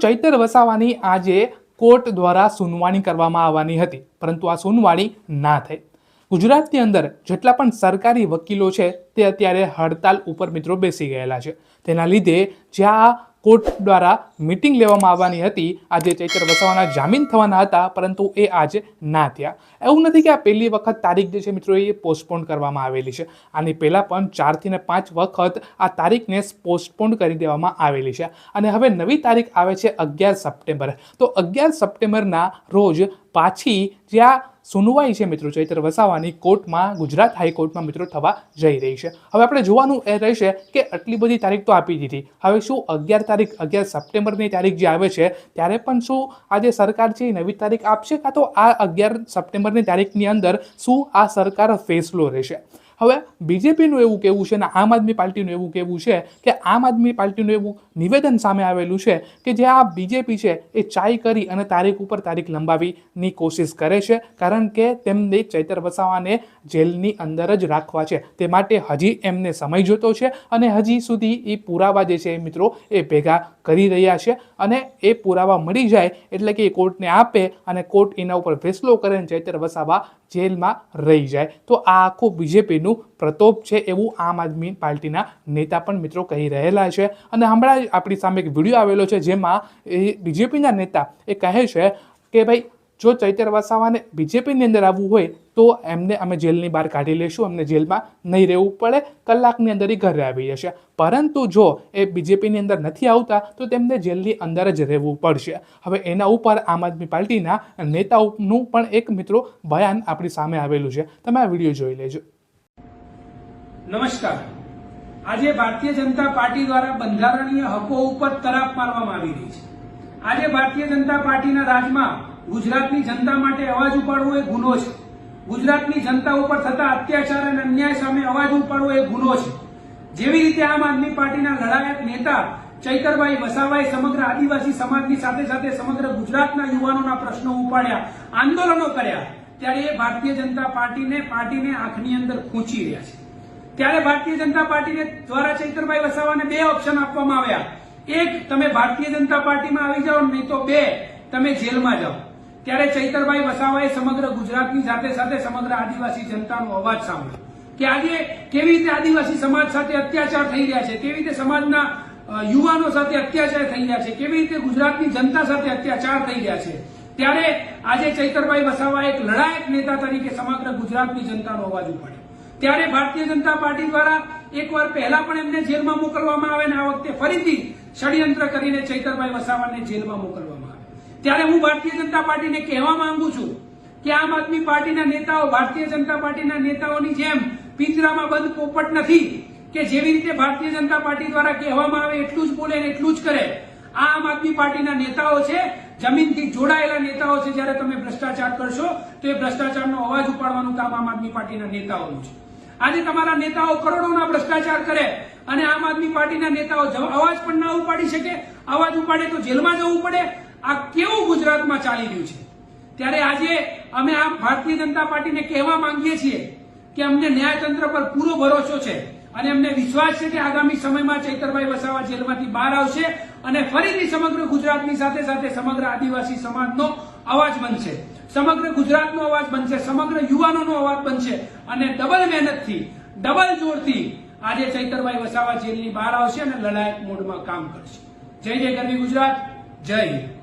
ચૈતર વસાવાની આજે કોર્ટ દ્વારા સુનવાણી કરવામાં આવવાની હતી, પરંતુ આ સુનવાણી ના થઈ. ગુજરાતની અંદર જેટલા પણ સરકારી વકીલો છે તે અત્યારે હડતાલ ઉપર મિત્રો બેસી ગયેલા છે. તેના લીધે જ્યાં કોર્ટ દ્વારા મીટિંગ લેવામાં આવવાની હતી, આજે ચૈતર વસાવાના જામીન થવાના હતા, પરંતુ એ આજે ના થયા. એવું નથી કે આ પહેલી વખત તારીખ જે છે મિત્રો એ પોસ્ટપોન કરવામાં આવેલી છે. આની પહેલાં પણ 4 થી 5 વખત આ તારીખને પોસ્ટપોન કરી દેવામાં આવેલી છે અને હવે નવી તારીખ આવે છે 11 સપ્ટેમ્બર. તો 11 સપ્ટેમ્બરના રોજ પાછી જ્યાં સુનવાઈ છે મિત્રો ચૈતર વસાવાની કોર્ટમાં, ગુજરાત હાઈકોર્ટમાં મિત્રો થવા જઈ રહી છે. હવે આપણે જોવાનું એ રહેશે કે આટલી બધી તારીખ તો આપી દીધી, હવે શું 11 સપ્ટેમ્બરની તારીખ જે આવે છે ત્યારે પણ શું આજે સરકાર છે નવી તારીખ આપશે, કાં તો આ 11 સપ્ટેમ્બરની તારીખની અંદર શું આ સરકાર ફેસલો રહેશે? હવે બીજેપીનું એવું કહેવું છે અને આમ આદમી પાર્ટીનું એવું કહેવું છે કે આમ આદમી પાર્ટીનું એવું નિવેદન સામે આવેલું છે કે જે આ બીજેપી છે એ ચાઈ કરી અને તારીખ ઉપર તારીખ લંબાવીની કોશિશ કરે છે, કારણ કે તેમને ચૈતર વસાવાને જેલની અંદર જ રાખવા છે. તે માટે હજી એમને સમય જોતો છે અને હજી સુધી એ પુરાવા જે છે મિત્રો એ ભેગા કરી રહ્યા છે અને એ પુરાવા મળી જાય એટલે કે કોર્ટને આપે અને કોર્ટ એના ઉપર ફેસલો કરે અને ચૈતર વસાવા જેલમાં રહી જાય. તો આ આખું બીજેપીનું પ્રતોપ છે એવું આમ આદમી પાર્ટીના નેતા પણ મિત્રો કહી રહેલા છે. અને હમણાં જ આપણી સામે એક વિડીયો આવેલો છે જેમાં બીજેપીના નેતા એ કહે છે કે ભાઈ જો ચૈતર વસાવાને બીજેપીની અંદર આવવું હોય તો એમને અમે જેલની બહાર કાઢી લેશું, અમને જેલમાં નહીં રહેવું પડે, કલાકની અંદર એ ઘરે આવી જશે. પરંતુ જો એ બીજેપીની અંદર નથી આવતા તો તેમને જેલની અંદર જ રહેવું પડશે. હવે એના ઉપર આમ આદમી પાર્ટીના નેતાઓનું પણ એક મિત્રો બયાન આપણી સામે આવેલું છે, તમે આ વિડીયો જોઈ લેજો. નમસ્કાર. આજે ભારતીય જનતા પાર્ટી દ્વારા બંધારણીય હકો ઉપર તરાપ મારવામાં આવી રહી છે. આજે ભારતીય જનતા પાર્ટીના રાજમાં ગુજરાતની જનતા માટે અવાજ ઉપાડવો એ ગુનો છે. ગુજરાતની જનતા ઉપર થતા અત્યાચાર અને અન્યાય સામે અવાજ ઉપાડવો એ ગુનો છે. જેવી રીતે આમ આદમી પાર્ટીના લડાયક નેતા ચૈતરભાઈ વસાવાએ સમગ્ર આદિવાસી સમાજની સાથે સાથે સમગ્ર ગુજરાતના યુવાનોના પ્રશ્નો ઉપાડ્યા, આંદોલનો કર્યા, ત્યારે એ ભારતીય જનતા પાર્ટીને આંખની અંદર ખૂંચી રહ્યા છે. ત્યારે ભારતીય જનતા પાર્ટીને દ્વારા ચૈતરભાઈ વસાવાને 2 ઓપ્શન આપવામાં આવ્યા. એક, તમે ભારતીય જનતા પાર્ટીમાં આવી જાઓ, નહીં તો 2, તમે જેલમાં જાઓ. ત્યારે ચૈતરભાઈ વસાવાએ સમગ્ર ગુજરાતની સાથે સાથે સમગ્ર આદિવાસી જનતાનો અવાજ સાંભળ્યો કે આજે કેવી રીતે આદિવાસી સમાજ સાથે અત્યાચાર થઈ રહ્યા છે, કેવી રીતે સમાજના યુવાનો સાથે અત્યાચાર થઈ રહ્યા છે, કેવી રીતે ગુજરાતની જનતા સાથે અત્યાચાર થઈ રહ્યા છે. ત્યારે આજે ચૈતરભાઈ વસાવાએ એક લડાયક નેતા તરીકે સમગ્ર ગુજરાતની જનતાનો અવાજ ઉપાડ્યો. ત્યારે ભારતીય જનતા પાર્ટી દ્વારા એકવાર પહેલા પણ એમને જેલમાં મોકલવામાં આવે અને આ વખતે ફરીથી ષડયંત્ર કરીને ચૈતરભાઈ વસાવાને જેલમાં મોકલવામાં આવે. ત્યારે હું ભારતીય જનતા પાર્ટીને કહેવા માંગુ છું કે આમ આદમી પાર્ટીના નેતાઓ ભારતીય જનતા પાર્ટીના નેતાઓની જેમ પિંજરામાં બંધ પોપટ નથી કે જેવી રીતે ભારતીય જનતા પાર્ટી દ્વારા કહેવામાં આવે એટલું જ બોલે અને એટલું જ કરે. આ આમ આદમી પાર્ટીના નેતાઓ છે, જમીનથી જોડાયેલા નેતાઓ છે. જ્યારે તમે ભ્રષ્ટાચાર કરશો તો એ ભ્રષ્ટાચારનો અવાજ ઉપાડવાનું કામ આમ આદમી પાર્ટીના નેતાઓનું છે. આજે તમારા નેતાઓ કરોડોના ભ્રષ્ટાચાર કરે અને આમ આદમી પાર્ટીના નેતાઓ અવાજ પણ ના ઉપાડી શકે, અવાજ ઉપાડે તો જેલમાં જવું પડે. આ કેવું ગુજરાતમાં ચાલી રહ્યું છે? ત્યારે આજે અમે આ ભારતીય જનતા પાર્ટીને કહેવા માંગીએ છીએ કે અમને ન્યાયતંત્ર પર પૂરો ભરોસો છે અને અમને વિશ્વાસ છે કે આગામી સમયમાં ચૈતરભાઈ વસાવા જેલમાંથી બહાર આવશે અને ફરીથી સમગ્ર ગુજરાતની સાથે સાથે સમગ્ર આદિવાસી સમાજનો અવાજ બનશે, સમગ્ર ગુજરાતનો અવાજ બનશે, સમગ્ર યુવાનોનો અવાજ બનશે અને ડબલ મહેનતથી, ડબલ જોરથી આજે ચૈતરભાઈ વસાવા જેલની બહાર આવશે અને લડાયક મોડમાં કામ કરશે. જય જય ગરવી ગુજરાત, જય હિન્દ.